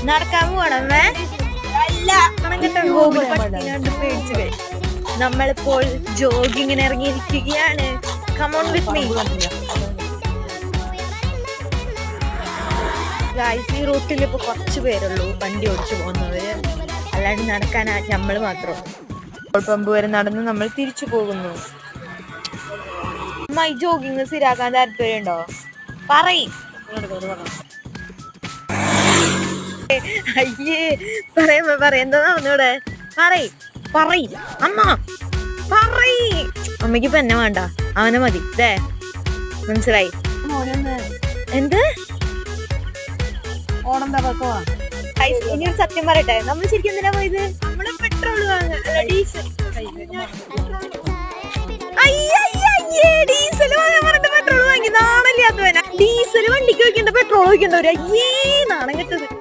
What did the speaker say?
നടക്കാൻ പോണമ്മേ പേടിച്ചു. നമ്മളിപ്പോൾ ജോഗിങ്ങിന് ഇറങ്ങിയിരിക്കുകയാണ്. Come on with me guys. ഈ റൂട്ടിൽ ഇപ്പൊ കുറച്ച് പേരുള്ളൂ വണ്ടി ഓടിച്ചു പോകുന്നവര്, അല്ലാണ്ട് നടക്കാൻ നമ്മൾ മാത്രം. പെട്രോൾ പമ്പ് വരെ നടന്ന് നമ്മൾ തിരിച്ചു പോകുന്നു. അമ്മ ഈ ജോഗിങ് സ്ഥിരാക്കാൻ താല്പര്യമുണ്ടോ? പറയും. അയ്യേ പറയാ എന്താ നടന്നൂടെ? പറയ് അമ്മ പറയ്. അമ്മയ്ക്ക് ഇപ്പൊ എന്നെ വേണ്ട, അവനെ മതി. ദേ മനസ്സിലായി. എന്ത് ഇനി ഒരു സത്യം പറയട്ടെ, നമ്മൾ ശരിക്കും എന്തിനാ പോയത്? നമ്മള് പെട്രോൾ വാങ്ങാൻ, ഡീസൽ വാങ്ങാൻ പറഞ്ഞിട്ട് പെട്രോൾ വാങ്ങി. നാണല്ലാത്തവനാ. ഡീസൽ വണ്ടിക്ക് വെക്കേണ്ട, പെട്രോൾ വെക്കേണ്ടവര്. അയ്യേ നാണം കെട്ടത്.